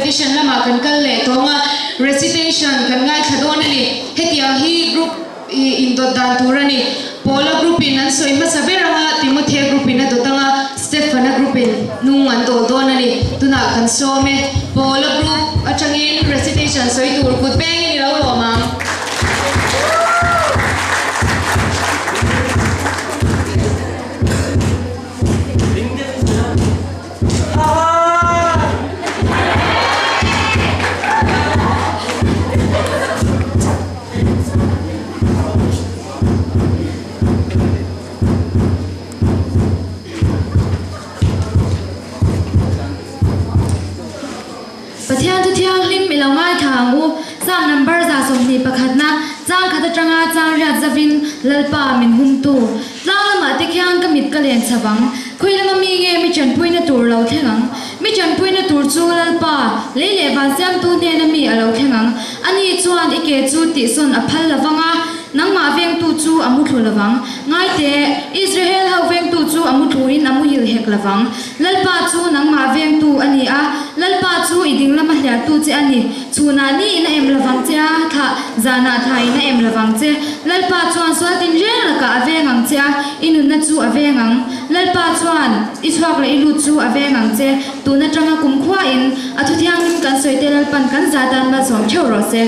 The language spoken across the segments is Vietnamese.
competition lama kan kal le thonga recitation kan ngai thadon ani hetia hi group indo dan turani polo group in an soi ma saberanga timothy group in dotanga Stefana group in nung an do donani tuna kan so me polo group achangin recitation soi tur put bang ni lo lo ma sang number za somni pakhatna chang khata tanga chang ria zavin lalpa min humtu tlang lama te khyang kamit kalen chawang khoilama mi nge mi chan puina tur lo thengang mi chan puina tur chu lalpa leile ban siam tu ne na mi alo thengang ani chuan ike chu ti son aphal lawanga nangma veng tu chu amu thlu lawang ngai te Israel ho veng tu chu amu thuin amu hil hek lawang lalpa chu nangma veng tu ani a lalpa chu iding lama hlia tu che ani chuna ni na em lawang cha tha zana thai na em lawang che lalpa chuan swatin reng laka avengang cha inun na chu avengang lalpa chuan iswak la ilu chu avengang che tu na tanga kum khwa in athu thiang nim kan soite lalpan kan zatan ma som chho ro se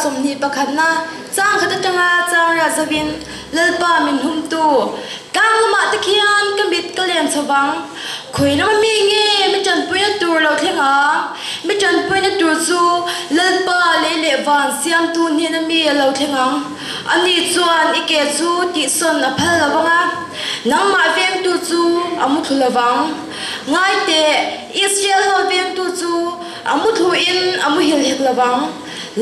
somni pakhatna chang khata tanga chang ra zawin lalpa min humtu kang lama te khian kamit kalen chawang khoina mi nge mi chan puina tur lo thlenga mi chan puina tur chu lalpa le van siam tu ni na mi lo thlenga ani chuan ike chu ti son na phal lawanga nang ma veng tu chu amu thulawang ngai te Israel ho veng tu chu amu thu in amu hil hek lawang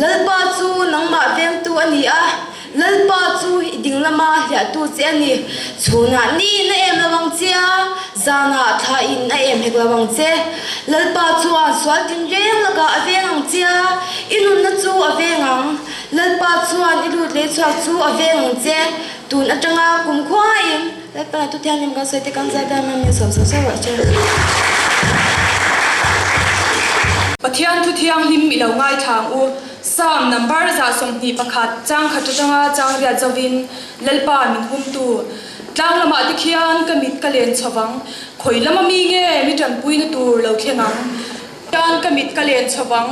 lalpa chu nangma veng tu ani a lalpa chu ding lama hlia tu che ani chuna ni na em lawang chia zana tha in na em hek lawang che lalpa chu an swal tin reng laka avengang chia inun na chu avengang lalpa chu an ilu le chwa chu avengang che tun atanga kum khwa in lalpa tu thian nim ka soite kan za da ma mi so wa che pathian thu thiang lim ilo ngai thang u sam number za somni pakhat chang khatu tanga chang ria zawin lalpa min humtu tlang lama ti khian kamit kalen chawang khoilama mi nge mi tan puina tur lo khengang tan kamit kalen chawang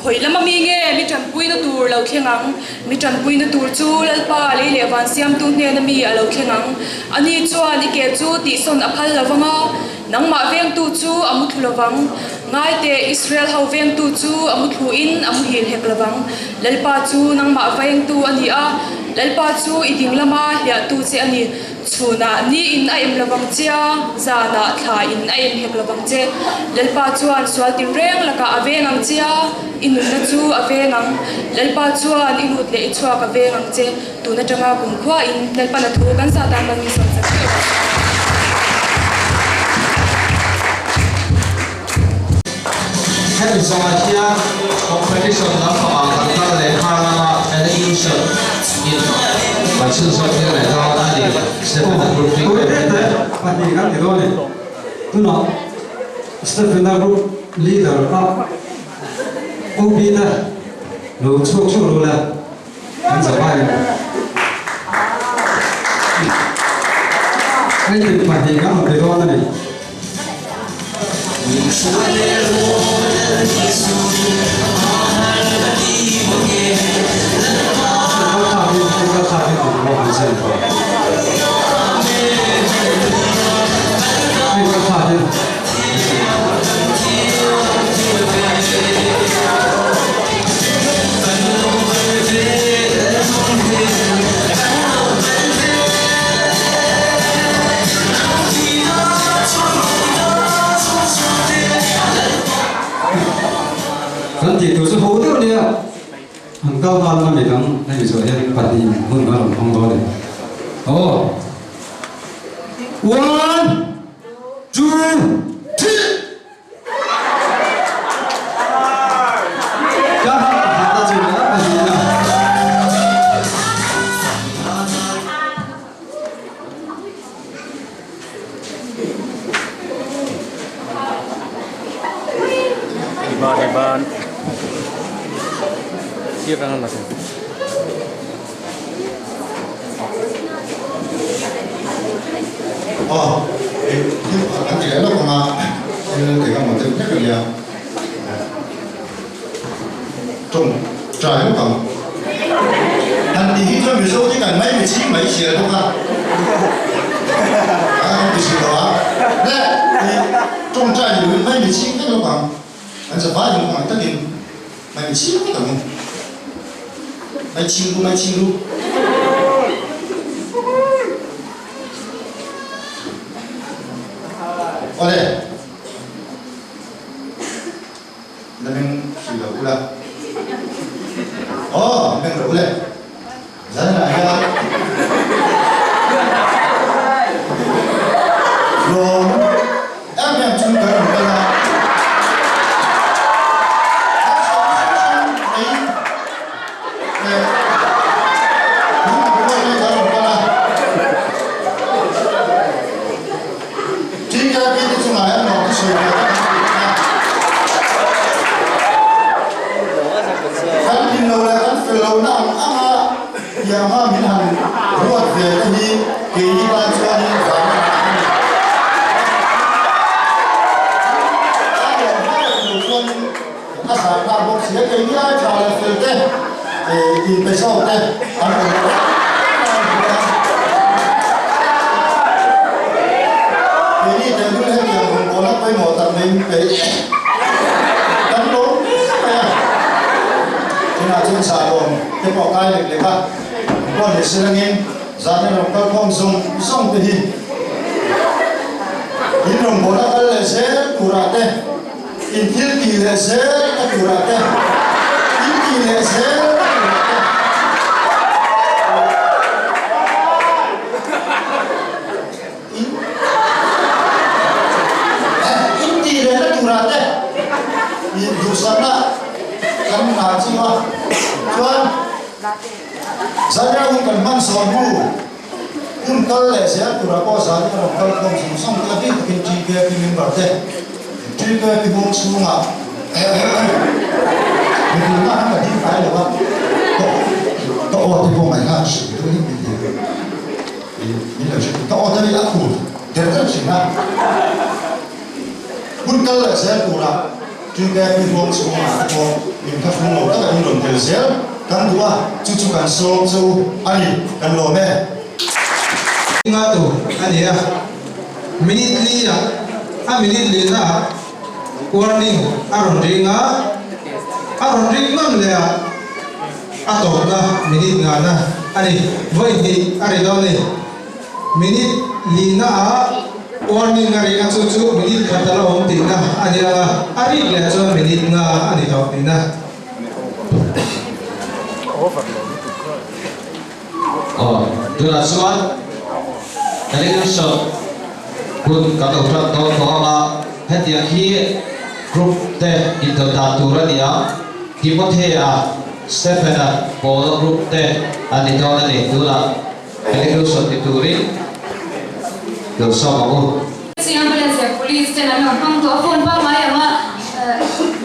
khoilama mi nge mi tan puina tur lo khengang mi tan puina tur chu lalpa le le wan siam tu ne na mi alo khengang ani chuan ike chu ti son aphal lawanga nangma veng tu chu amu thulawang ngai te Israel ho veng tu chu amu thu in amu hil hek lawang lalpa chu nangma veng tu ani a lalpa chu iding lama hlia tu che ani chuna ni in a em lawang chia zana tha in a em hek lawang che lalpa chuan swal tin reng laka avengang chia inun na chu avengang lalpa chuan inut le ichwa ka vengang che tu na tanga kum khwa in lalpa na thu kan sa dan mang ni som sa Having so much here, competition of the Harama education in my children and all that. Stefana group. Stefana group leader up. Obina, no chokula, and the fire. I think my name on the donor. Nanti tu sehodo dia, engkau malam bilang, nanti soalnya pati pun malam orang tua dia. Oh, 1, Ban kia kan lah anh chị nó còn mà thì không một tiếng rất là nhiều trùng trời nó còn anh đi hít cho mình số cái mấy mình chín mấy xìa không à anh bị xìa đó đấy thì trùng trời thì mấy mình chín cái nó còn anh sẽ phá những khoảng tất nhiên mấy mình chín cái còn mấy chín luôn ở đây là mình chỉ là u là mình là u lên rất là hay rồi em chung cái đó là yang ha min han ruat ve ni ke ni ba chuan ni fa ta sa ta bo sia ke ni ai cha la fe te in pe so te an ko ke ni te lu he yang ko la pe mo ta men pe tan lo na chen sa lo te po kai le ka con để xem nghe giá này là các con dùng thì in đồng bộ đã là sẽ curate in thiết kỳ là sẽ curate in kỳ là sẽ in kỳ là curate in du sana kan na chi wa chuan Saya bukan mansor bu, pun kalau saya kurang kuasa ni orang kalau kau sungsong tapi mungkin jika pilih berteh, jika pilih sungai, mungkin mana ada di mana lewat, tak ada di mana kan sih itu ni ini lah tak ada di aku, terus sih nak, pun kalau saya kurang, jika pilih sungai, mungkin tak mau tak ada orang tersial. Kan dua cucu kan so ani kan lo me nga tu ani ya minute li ya a minute li na warning aron ring man le ya ato na minute nga na ani voi ni ari do ni minute li na warning ari na cucu minute kata lo ti na ani la ari le so minute nga ani do ni na tu là suốt cái này số kun cả đầu trật đầu đó là hết tiếng khi group te interdatura dia Timothea Stefana Paul group te anh đó là này tu là cái này số tituri được sao mà cô si ambulance police te na hang to phone pa mai ama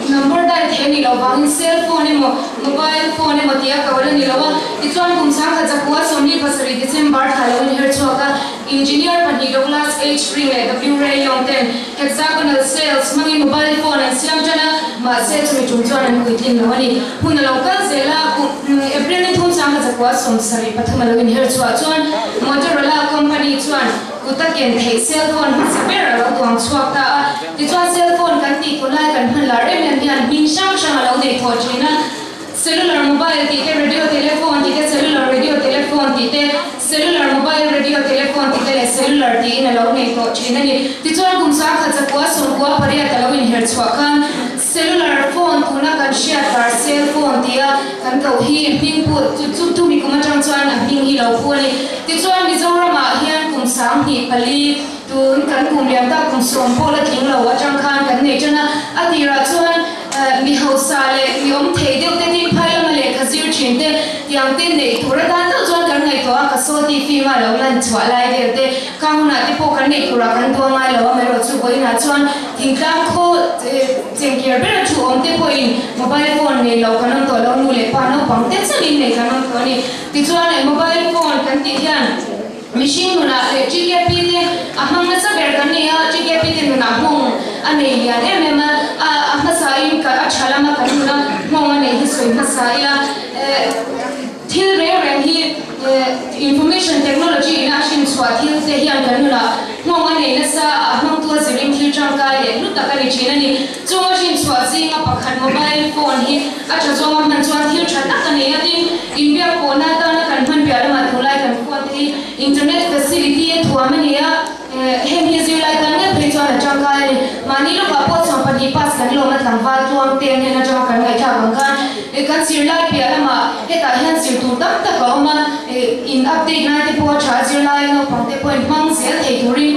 number dial the ni lo bang cell phone mo mobile phone mo tia ka wala ni lo wa itwan kum sang kha jakwa somni pasari December thalawin her choka engineer pani do class H ring le W ray yong ten hexagonal cells mangi mobile phone and siam jana ma se chumi chung chuan an kuitin lo ani huna local zela April ni thum sang kha jakwa som sari pathama lawin her chuan Motorola company chuan utaken thei cell phone sapera lo tuang chuak ta ti chuan cell phone kan ti thulai kan hman la rem yan hian hing sang sang lo nei tho thina cellular mobile ti te radio telephone ti te cellular radio telephone ti te cellular mobile radio telephone ti te cellular ti in lo nei tho thina ni ti chuan kum sa kha chakwa som kwa paria ta lo in her chwa khan cellular phone thuna kan share tar cell phone tia kan ko hi hing pu chu tu mi kuma chang chuan a hing hi lo pu ni ti chuan mi zorama hian kum sang hi pali tun kan kum liam ta kum som pola thing lo wa chang khan kan nei chana atira chuan mi hausa le mi om thei deu te tin phai ma le khazir thin te tiang te nei thura dan to chuan kan ngai to ka so ti fi ma lo lan chwa lai de te ka huna ti po kan nei thura kan to mai lo me ro chu voi na chuan thing tang kho cheng kiar ber chu om te point mobile phone nei lo kanom to lo nu le pa no pang te chanin nei kanom to ni ti chuan mobile phone kan ti hian machine na le GKP te ahang na sa ber kan ni ha GKP te na hong ane ya ne me ma sa in ka achala ma kan na hong ane hi soi ma sa ya thil re re hi information technology in action swat thil te hian kan na hong ane na sa hong tu ziring thil chang ka le lu ta ka ni china ni chunga shin swat sing a pakhat mobile phone hi acha zonga man chuan thil than na kan ne tin india ko na ta na kan man bia ma thulai kan phone thi internet facility e thua ma ni a hem hi zir lai kan ne phei chuan chang ka ni mani lo ka po chang pa ni pass kan lo ma tlang wa chuang te ne na chang kan ngai tha bang kan kan sir lai bia ma he ta hian sir tu tam ta ka ma in update na te po cha zir lai no pang te point mang se thei turi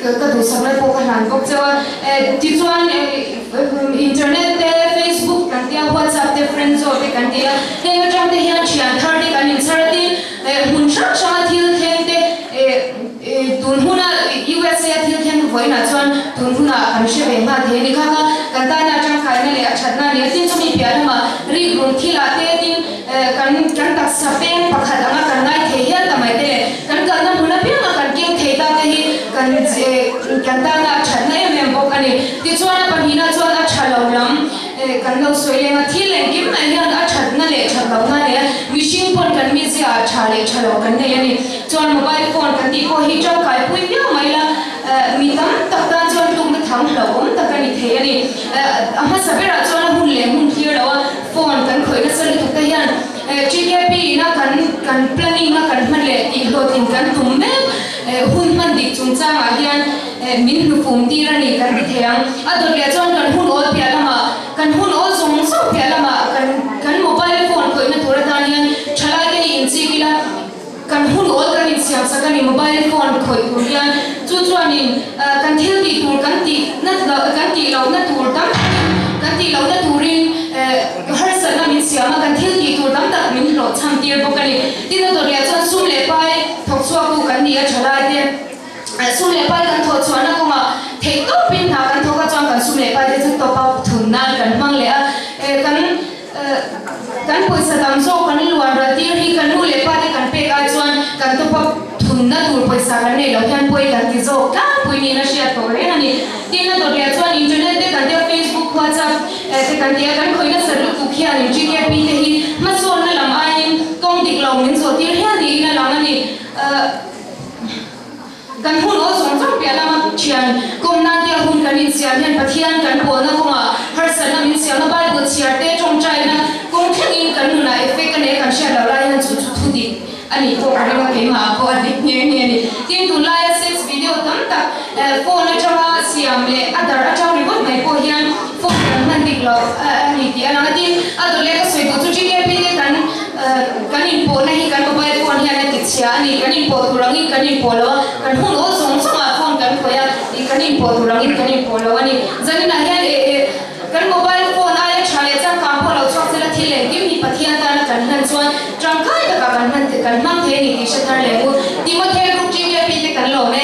ka du sam lai po ka han kok chawa ti chuan internet te Facebook kan tia WhatsApp te friends o te kan tia he nga chang te hian chian thar te kan in sar ti hun chak chang thil theng te tun huna USA thil theng voi na chuan tun huna kan she ve ma the ni kha kan ta na chang khai na le a chat na le tin chumi pia ma ri gun thila te tin kan tak sa pen pakhat anga kan ngai the hian ta mai te kan ka na huna pia ma kan keng thei ta te hi kan ta na chat na em bok ani ti chuan pa hi na chuan a chalo lam kan lo soi le ma thil le kim na hian a chat na le chat lo na le machine pon kan mi se a cha le chalo kan ne ani chuan mobile phone kan ti ko hi chau kai pui pia mai la mi tam tak ta chuan tum na thang lo om ta kan ni the ani ama sabera chuan hun le hun clear lo phone kan khoi na sal tu ta hian GKP na kan planning na kan man le ti lo tin kan tum me hun man dik chung chang a hian min nu pum ti ra ni kan ti theang a dor le chuan kan hun ol pia lama kan hun ol zong so pia lama kan mobile phone khoi na thora ta hian thalai ke in chi kila kan hun ol kan in siam sa kan mobile phone khoi tu hian chu chuan in kan thil ti tur kan ti lo na tur tam kan ti lo na turin har sa na min siam kan thil ti tur tam tak min lo cham tir bokani tin na dor le chuan sum le pai thok chua ku kan ni a thalai te sum le pai kan tho chuan na kuma thei to pin na kan thoka chuan kan sum le pai te chu to pa thun na kan mang le a kan poisa dam so kan luan ra tir hi kan nu le pa te kan pe ka chuan kan to pa thun na tur poisa kan nei lo hian poi kan ti zo ka poi ni na share to re ani tin na dor le chuan internet te kan te Facebook WhatsApp te kan te kan khoi na sar lu tu khian ni GKP te hi ma so na lam ai kong dik lo min zo tir hian ni na lang ani kan hun o zong zong pia lama chian kom na dia hun kan in siam hian pathian kan po na kuma har san na min siam na bai bu chiar te chong chai na kong thang in kan nu na effect kan e kan share la lai na chu chu thu di ani ko ari ma ke ma ko adik ne ni tin tu lai sex video tam tak phone a chawa siam le adar a chaw remote mai po hian phone kan man dik lo ani ti ana tin ador le ka soi ko chu chi ke pi te kan in po na hi kan mobile phone hian ti chia ani kan in po tu rangi kan in po lo kan hun o song song a phone kan khoya i kan in po tu rangi kan in po lo ani zani na hian kan mobile phone ai chale chang ka po lo chok sela thile kim ni pathian ta na kan han chuan chang kai ta ka kan han te kan mang the ni ti shatar le bu ti mo the group chi ke pi te kan lo me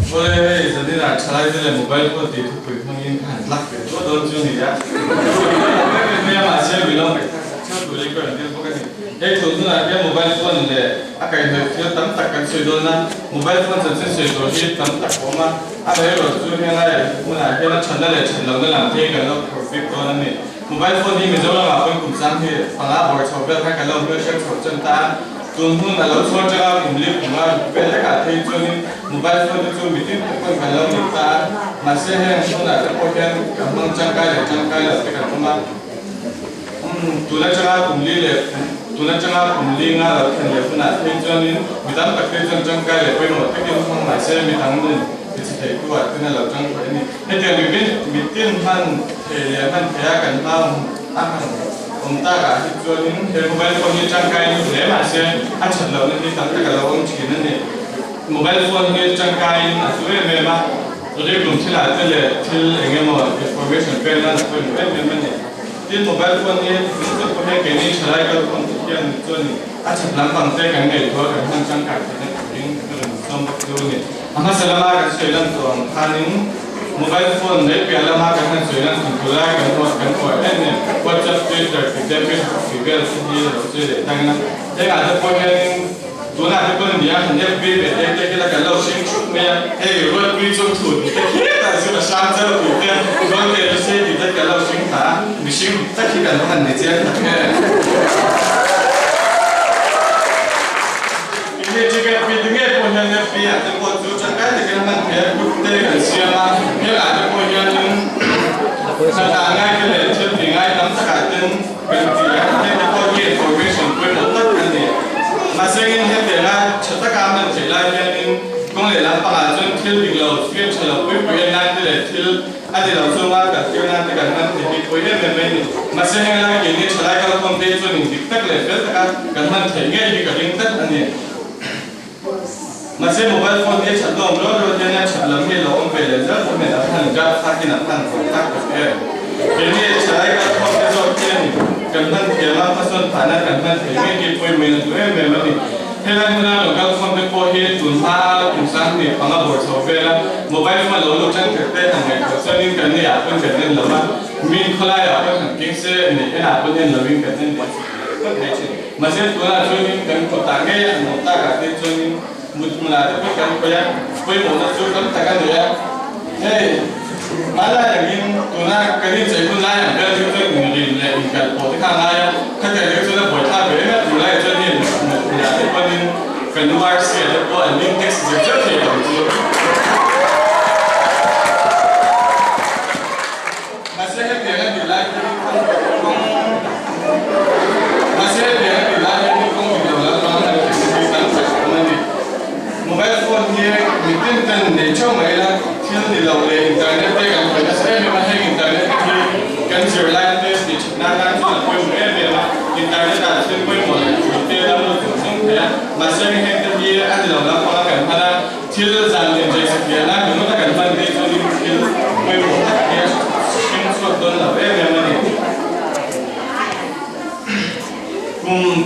Boleh, jadi nak cari je mobile pun tidak pergi lak ke, tu don curi ya. Dia masih bilang, cakap boleh kau nanti bukan ni. Tu tu nak dia mobile phone le, akai dia tam tak kan sudah mobile phone sensi sudah dia tam tak koma. Ada yang tu yang lain, mana dia nak channel le, channel le nak dia kalau perfect tu ni. Mobile phone ni misalnya apa pun kumsam ni, pangah boleh coba kan kalau dia share cerita. Tunhun kalau soal jaga umlip umar bela kathai joni mobile phone tu meeting pun kalau kita masih yang tu nak terpokan kampung cangkai sekarang cuma tulah jaga umlip le tulah jaga umlip ngah telefon nak joni kita pakai cangkai le pun kita pun masih mitang tu jadi kuat kena lalu cangkai ini. Jadi meeting han kan tahu ta cả cho những cái mobile phone như trang cài như thế mà sẽ ăn chật lợn nên tặng tất cả là ông chỉ nên mobile phone như trang cài là số về mà Jadi belum sila tele til ingin mau information kena nak pun mana. Til mobile phone ni untuk punya kini cara kalau pun kian tu ni. Acap lampang saya kan ni tu kan macam kat ni. Ini nombor tu ni. Amma selama kan sejalan tu kanin mobile phone ni selama kan sejalan kontrol kan ni. WhatsApp, Twitter, Facebook, sini tu tangan. Jangan ada pun yang Tuna tu pun dia hanya bebe dia kita kalau sing punya buat video tu kita sudah sangat tu dia kalau dia sih kita kalau sing ta missing tak kita kan dia ini juga videonya punya dia tu buat tu cakap dia kan dia kita kan siapa dia ada punya sedangai dia cedingai dalam sekaten kan dia buat information pun tak kan dia Masing hetilah cerita kami cerita yang kong lelah pengajuan til bilau film selalu punya nanti til ada dalam semua kerja nanti kan nanti punya memang masing lagi ini cerita kalau kompetisi ini diktat level kan nanti ini dikatakan nanti masing mobile phone dia cerita umroh dia cerita lagi lawan belajar pun ada hangat hakin apa kontak kerja ini cerita kalau kompetisi ini Kantan kiamat pasal tanah kantan ini kita punya memang ni. Heran mana lokal phone tu pohon tunha tunsan ni pangah bersofela mobile phone lalu jangan kerja hanya pasal ni kan ni apa kerja lama min kholai apa kan kingse ni apa ni lebih kerja ni. Masih tunha tu ni kan kotak ni nota kerja tu ni mula tu kan kaya mana tu kan takkan dia. Malah yang tunha kerja saya pun lain dia tu ni ikan pot ikan lain kerja dia tu nak buat apa dia mulai tu ni ya apa ni keluar sikit buat ni teks je je tu masih dia nak dilai masih dia nak dilai ni kong video lah mana ni mobile phone ni mungkin kan ni cuma ialah tiada di dalam internet dia kan pada saya memang internet ni kan Sherlock ni nak tu pun internet ada tu pun boleh dia dalam masih yang dia ada dalam apa kan tiada zaman jadi sekian nak kita kan mana dia tu mungkin pun dia semua tu lah memang ni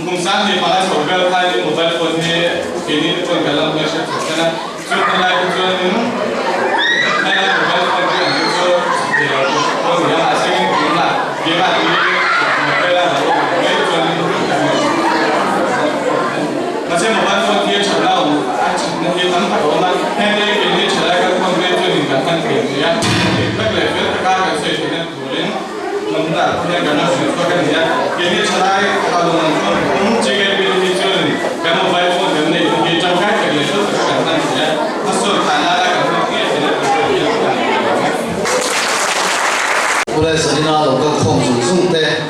kum sampai pada soal kali mobile phone ni ini pun kalau macam mana kita nak tu ni ada mobile phone ni tu dia pun dia masih guna dia masih masih mobile phone dia cakap dia tanpa orang hendak ini cakap phone dia tu ni kan kerja tak level tak kan saya tidak turun namun punya gana sudah kan dia ini cakap kalau orang jika pilih itu kan mobile phone dia ni dia cakap kerja itu kan dia masuk tanah kan dia tidak Mulai selina lokal phone zoom teh,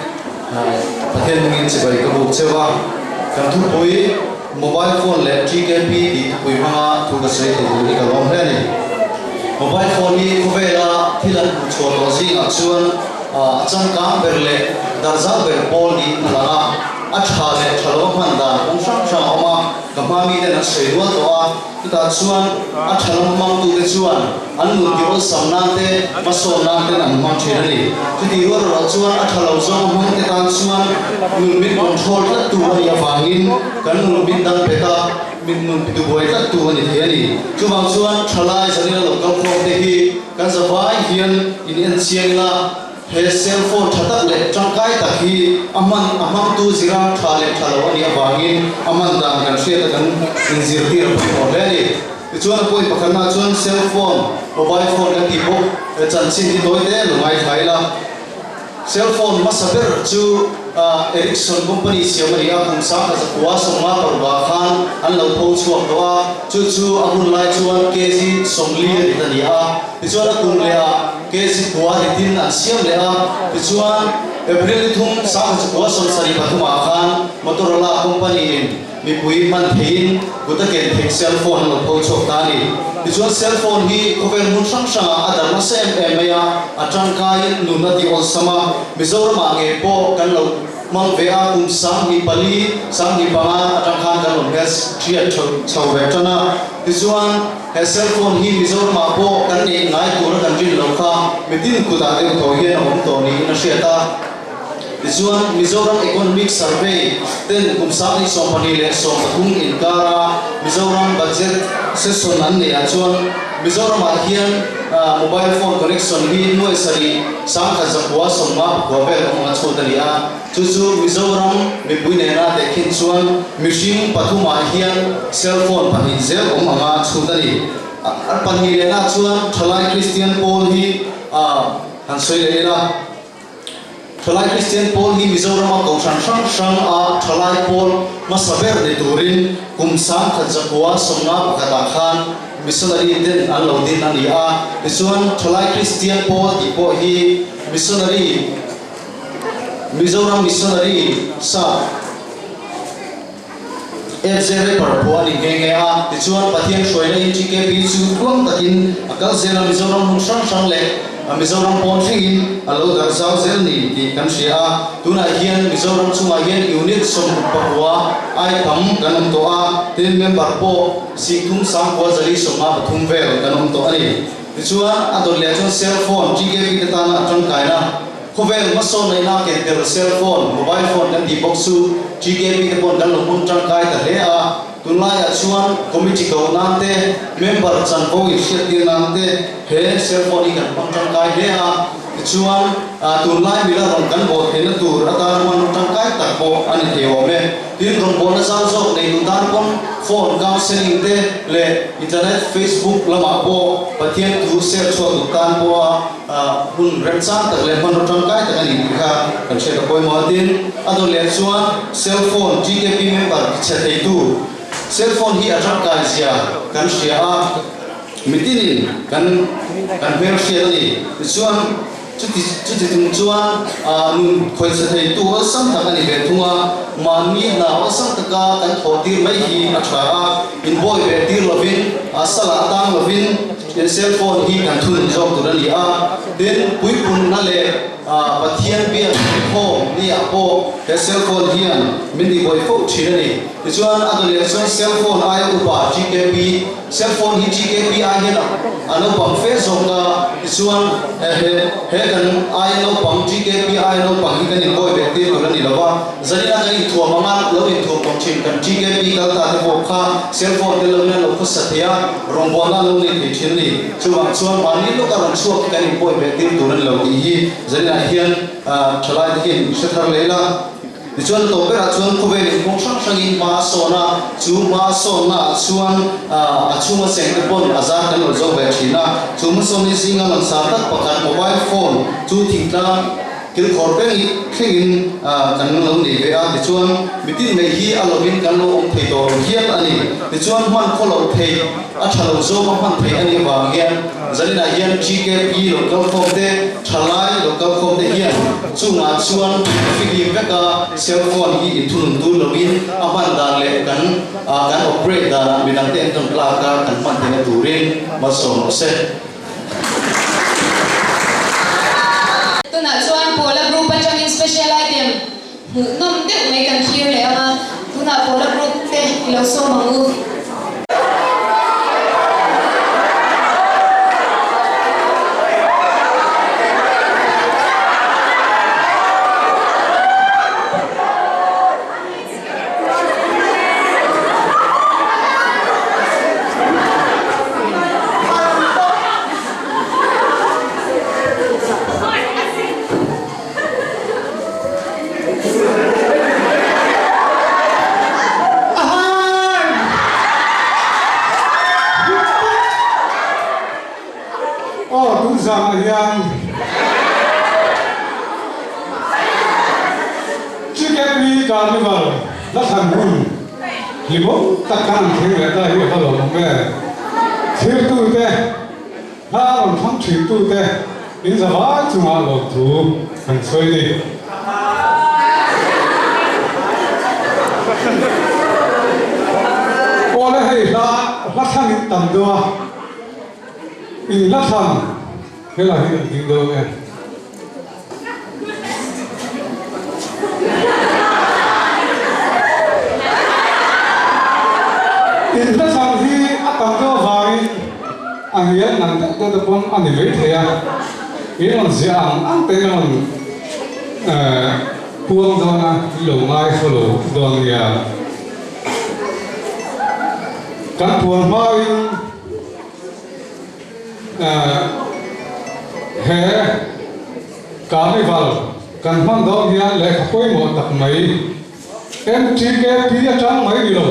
pakai mungkin sebagai kebuk sewa, kan tu pui mobile phone le 3GP di pui mana tu kesai tu di kalau ni mobile phone ni kubela tidak cuaca sih acuan jangka berle darjah berpol di nalanga acah le kalau mana unsang sama kami dan sesuatu doa kita cuan acah lama tu cuan anu kita samnate masuk nate nang macam ni jadi orang cuan acah lalu sama kita cuan mungkin kontrol tu dia bangin kan mungkin dan beta min itu boleh tu ni dia ni cuma cuan celai jadi lokal phone deh kan sebaik hian ini siang lah cellphone chatak le tangkai takhi aman tu zira thale thalo ni bangin aman dang kan sia kan inzir tir po le chuan poi pakhana chuan cellphone mobile phone kan tipo chan chin di toite lungai thaila cellphone masaber chu Ericsson company siamria kumsa ka zakwa soma parba khan an lo pho chuak doa chu amun lai chuan kesi somli ritania chuan kun lea kesi kwa hitin an siam lea chuan April thum sa ka zakwa som sari pathuma khan Motorola company mi pui man thein guta ken thek cellphone lo pho chuak tani chuan cellphone hi kovel mun sang sanga adar na sem emaya atangkai nunati on sama mizoram ange po kan lo mang về a cùng sáng hi pali sáng hi banga atang khan kan on hes triat chau ve chana tisuan he cell phone hi Mizoram ma po kan ni ngai tur kan rin lo kha mitin kuta te to hian om to ni na sheta tisuan Mizoram Economic Survey ten kumsak ni sompani le som pathum inkara Mizoram budget session an ne achuan Mizoram a hian mobile phone connection hi noi sari sang kha zakwa somma gobel ma chodani a chu Mizoram mi puine na te khin chuan machine pathum a hian cell phone pani zel om anga chodani ar pani le na chuan thalai Christian Paul hi han soi le na Thalai Christian Paul hi Mizoram a kawsan sang a Thalai Paul masaber de turin kumsang khajakwa somna pakata khan missionary den an lo din ani a tisuan Thalai Christian Paul ti po hi missionary Mizoram missionary sa FZR parpo ani nge a tisuan pathian shoina in GKP chu tuam takin akal zela Mizoram hun sang le Mizoram pon thingin alo dar zau zel ni ti kan sia tuna hian Mizoram chunga hian unit som pakwa ai tham kanam to a ten member po si thum sang ko zali soma pathum vel kanam to ani tichuan adol le chon cell phone GKP data na chon kaina khovel maso nei na ke tel cell phone mobile phone kan di boxu GKP te pon kan lo mun chang kai ta le a tunlai a chuan committee ko nante member chan ko i hriat dir nante he cell phone kan pang chang kai le a chuan tunlai mila ron kan bo he na tur ata man chang kai tak bo ani theo me tin ron bon na sang so nei tu dan pon phone counseling te le internet Facebook lama bo pathian tu share chho tu tan bo hun ren sang tak le man chang kai tak ani kha kan che ko mo tin ado le chuan cell phone GKP member che thei tu cell phone hi atang kai sia kan sia a mitinin kan ver sia ni chuan chuti tung chuan nun khoi se thei tu sam tak ani ve thunga mani na asam taka kan thotir mai hi athra a in boy ve tir lovin asala tang lovin in cell phone hi kan thun jok tu ani a den pui pun na le pathian bia ho ni a po he cell phone hian min di boy fo thirani chuan adole chuan cell phone ai upa GKP cell phone hi GKP ai hian anu pang fe zonga chuan he kan ai no pang GKP ai no pang hi kan in boy ve ti tu ani lawa zanina kan i thua manga lo in thua pang chin kan GKP kal ta te bo kha cell phone te lo na lo khu sathia rombona lo ni thi thirani chuan mani lo ka ron chuak kan in boy ve ti tu an lo ti hi zanina hian thalai hian sathar leila chuan to bera chuan khuvel kong sang sangin ma sona chu ma sona chuan achuma seng te pon azar kan lo zo ve thina chuma soni singa lan sa tak pakan mobile phone chu thingtla kil khor pe ni khingin kan lo ni ve a chuan mitin nei hi alovin kan lo om thei to hian ani chuan man kholo thei a thalo zo ma man thei ani wa hian zanina hian GKP local form te thalai local form te hian chunga chuan figi veka cell phone hi ithun tu lovin aman dan le kan operate da minang te entong kla ka kan man te turin masom se tuna chuan pola group atangin special item nom te mai kan clear le ama tuna pola group te lo so mangu yang GKP carnival la thangul libo takkan thing le ta hi halo me thir tu te ha on thang thir tu te in za ba chunga lo tu kan soi ni ole hei la thang in tam do in la thang thế là cái tiếng đâu em nang tak tu pun ani ve thea ini on siang ang tengon puang dona lo ngai follow don ya kan puang mai he carnival kan mang do ya le khoi mo tak mai em chi ke pi ya chang mai lo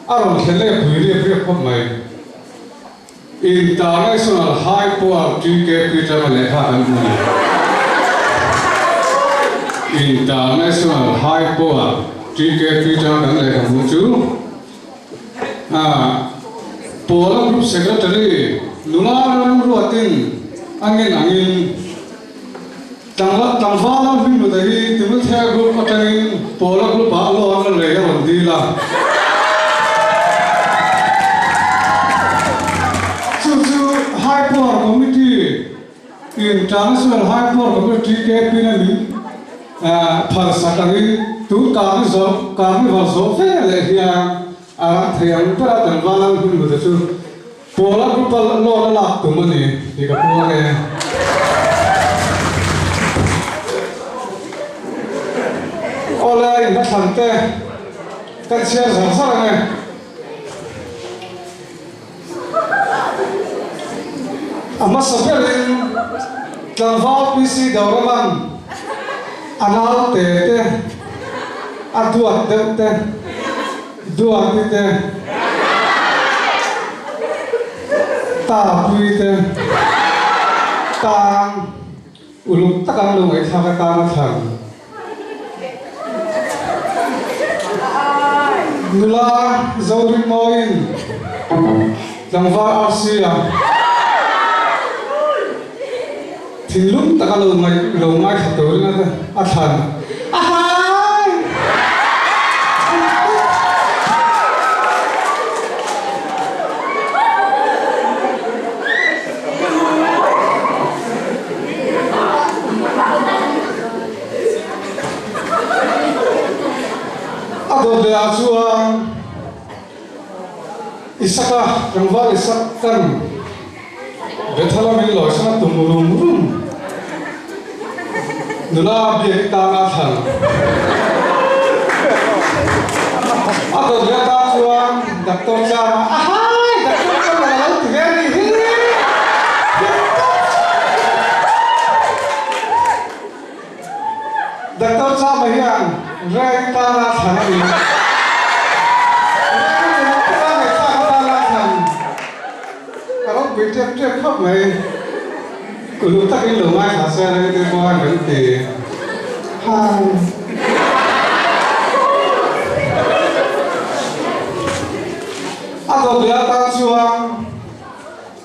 aron khele pui ri khop mai international high power chi ke pi chang le kha kan ni international high power chi ke pi chang kan le kan chu Pola Group Secretary Nuna Ruatin angin tangfa film dari Timur Tengah Group attending Pola Group Banglo Angal Raya Mandila so High Power Committee International High Power Committee ke pinani Parsakari tu Carnival so fair here Arang thayang para tanwalang film betul Pola Group lo la tumani di kapua ke oleh nak santai kan share sama ne amma saberin tanwa PC dauraman anal te aduat te dua kita ta puite tang uluk takang lu ngai thaka ta na thang nula zaurin moin tangwa asia thilum takang lu ngai khatur na athan Asuang isaka rangwa isakan bethala min lo sana tumurum nula bi ta na than ado dia ta suang daktor cha ahai daktor cha la lo tigeri daktor cha mahian rai ta na than ni Biar khóc mày, cứ lúc tắt cái lửa mai thả xe đây tôi coi vẫn thì hai atau dia tak suang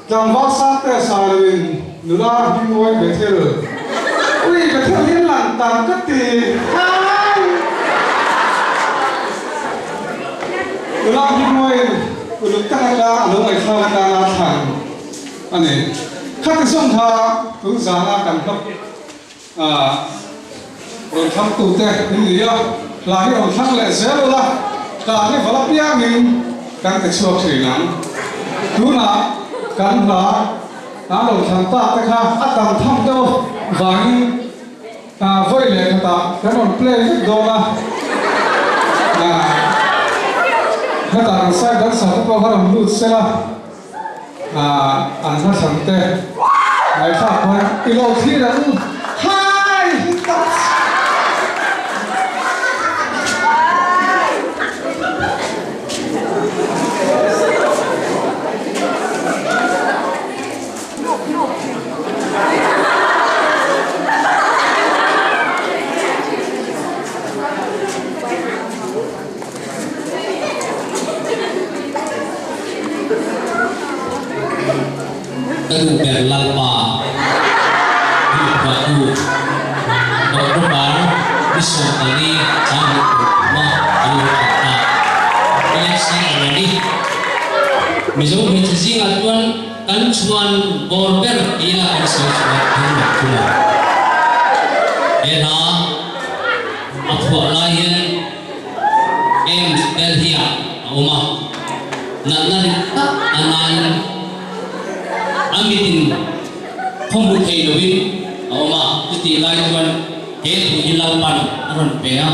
jam waksa teh salin nula himoi betul, ui betul ni lantang keti hai nula himoi lúc tắt la lúc mai thao ta thang anh ấy các cái sông thà hướng dẫn là cần cấp rồi thăm tụ tệ những gì đó là cái ông thằng lệ dễ luôn là cả cái vật bia mình cần cái chuộc thủy nắng đúng là cần là đầu thằng ta cái khác tầm thăm đâu vàng với lệ ta cái bọn play rất đồ là cái ta sai đất sản có cái đồng lụt xe là anh ta sẵn tê ngày pháp quá cái lô thi là hai Aduh berlalpa di batu berdebar di sotani cahit rumah ayu kata yang saya already misal berjiji ngatuan kan cuan border ia kan sesuatu yang pula era apa lain Delhi rumah nak anan lai tuan ke tu ilapan aron pea.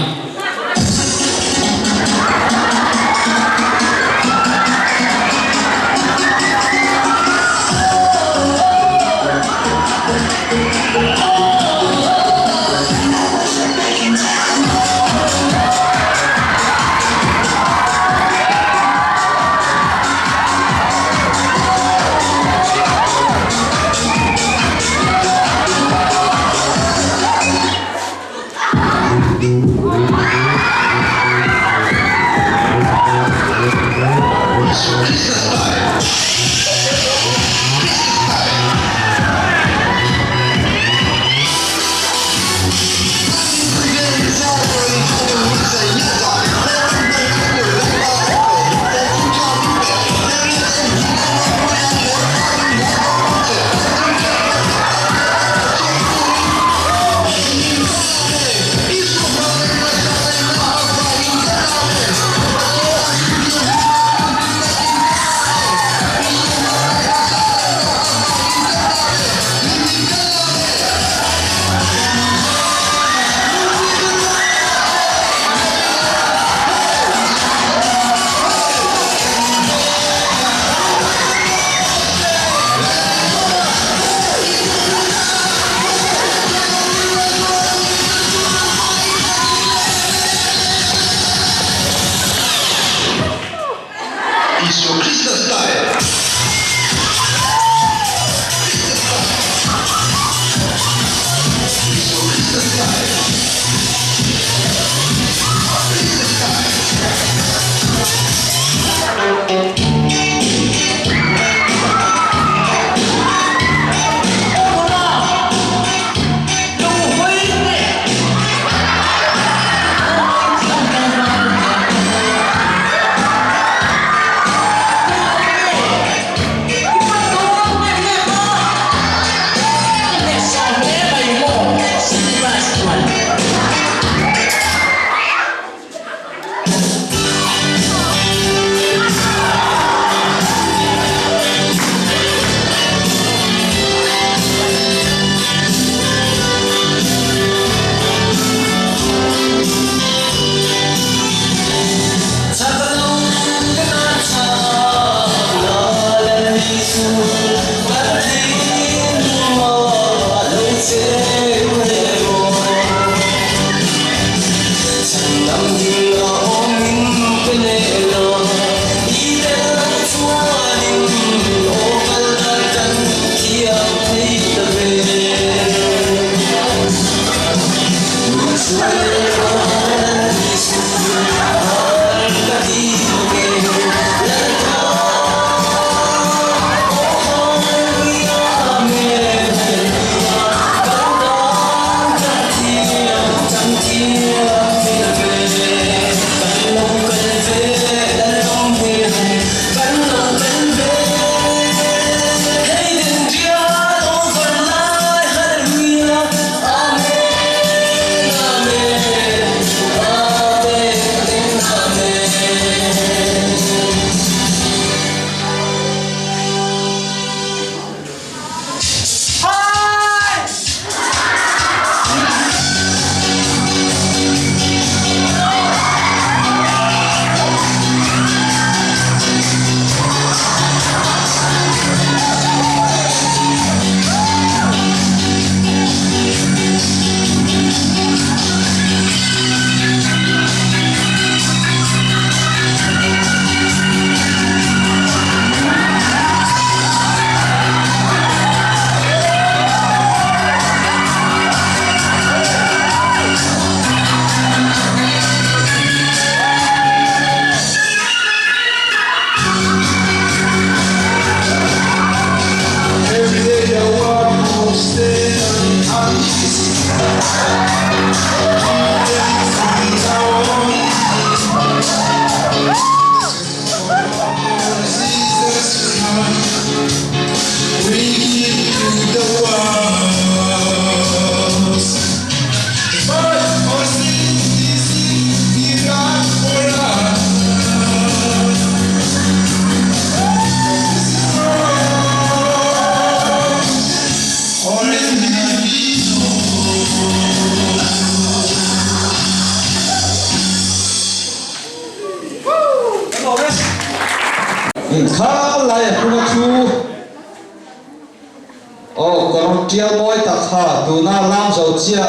tia moi ta kha tu na lam zo chia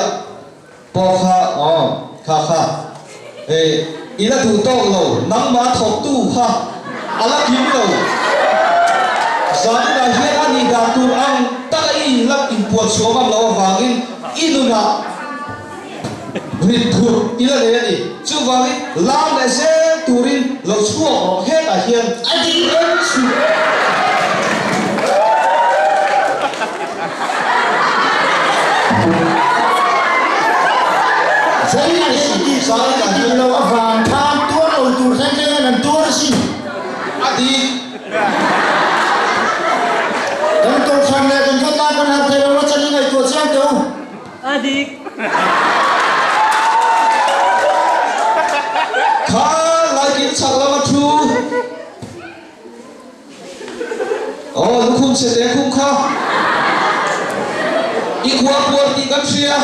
po kha kha ila tu to lo nang ma thok tu kha ala kim lo zani na hian ani da tu ang ta i lak in puat suam lo wangin inuna rit thu ila le ni chu wangin lam le se turin lo chuo he ta hian adi en su Zani na si sari ka di lo avan tham tua lo tu san ke nan tua si adi dan to sang le kan kata kan ha te lo chani ngai to siang tu Adik. kha like in chakla thu lukhum se te khum kha ikwa por ti kan sia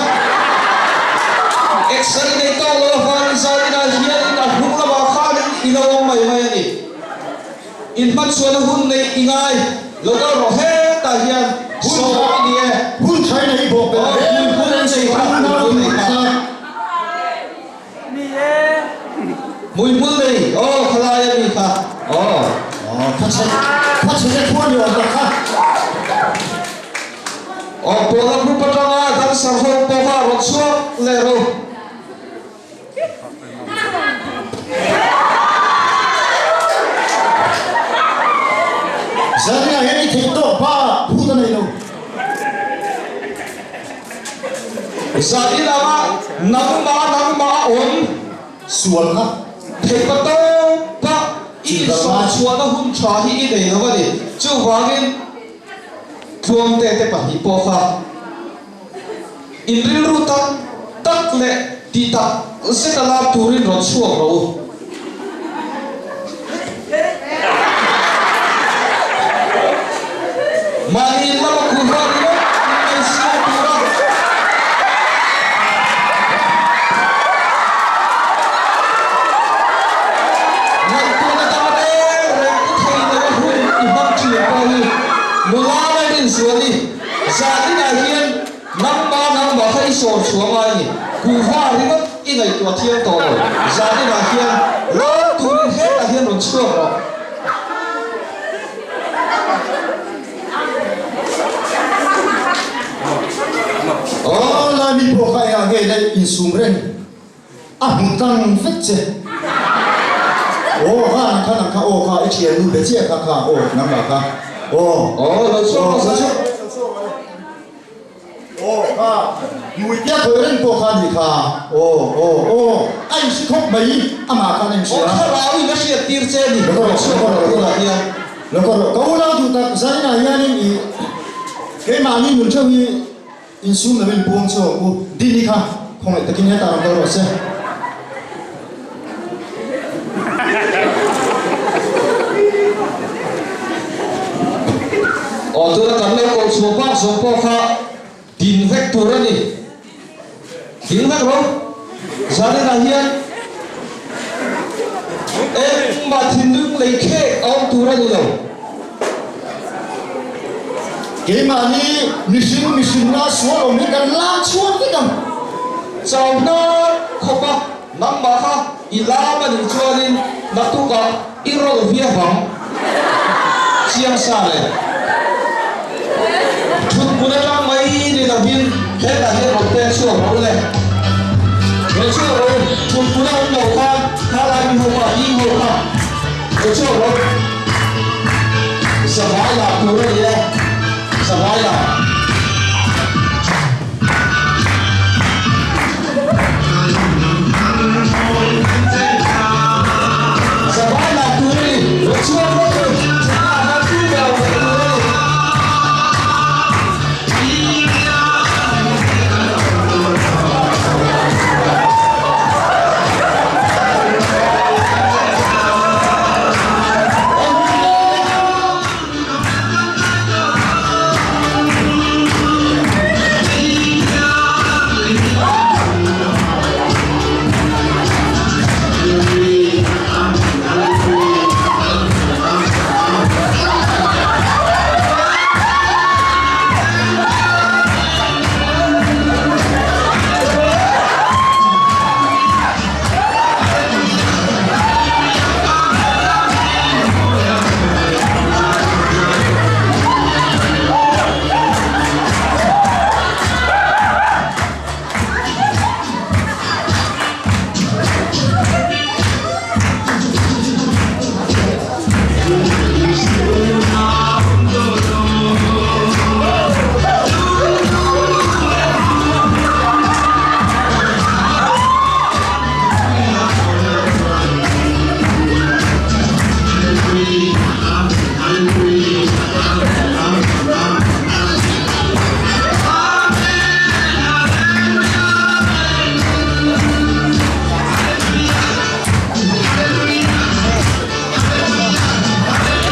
exai nei to lo fan zai na hian in a hung la ba kha ni ilo mai mai ni in man suan hun nei ingai lo ga ro he ta hian so ni e hun thai nei bo pe hun sei ta hun nei ta mùi mun này khala ya mi kha phát sinh cái thua nhiều rồi ha pola group patanga dan sarho pova rotso lero zani na hei thei to ba hu ta nei lo zadi lama nang ma on sual ha thei pato pa i so chuana hun tha hi i dei lo ni chu wangin tuam te pa hi po kha in ril ru tak le ti ta se ta la turin ro chuo ro mani la ku ha ni ai sia tura suani zati na hian nang ba khai so chuanga ni ku ha ri ba i ngai to thiam to zati na hian lo tu he ta hian ron chuo ro la mi po khai a ge dai in sumren a hung tang fet che ha kha kha e chia nu be che kha nam ba kha lo chuo ha mùi tia thôi lên bộ khan đi kha anh sẽ không mấy ama khan anh sẽ kha lao i na sia tir che ni lo ko ko la tu ta zai na ya ni ke ma ni mun chawi in sum na ben pom cho ko di ni kha không ai takin heta ram ro se tu na kan le ko so po kha tin vek tu ra ni tin vek ro zani na hian ma thin dung lei khe au tu ra ni lo ke ma ni mission na so lo mi kan la chuan ki kam chau na khopa nam ma kha ila ma ni chuanin na tu ka i ro via bang chiang sa le chut puna ta mai ni la bin he ta he ro te chuo ro le ro chuo ro chut puna on lo kha kha la mi ho pa i ho kha ro chuo ro sa vai la tu re le sa vai la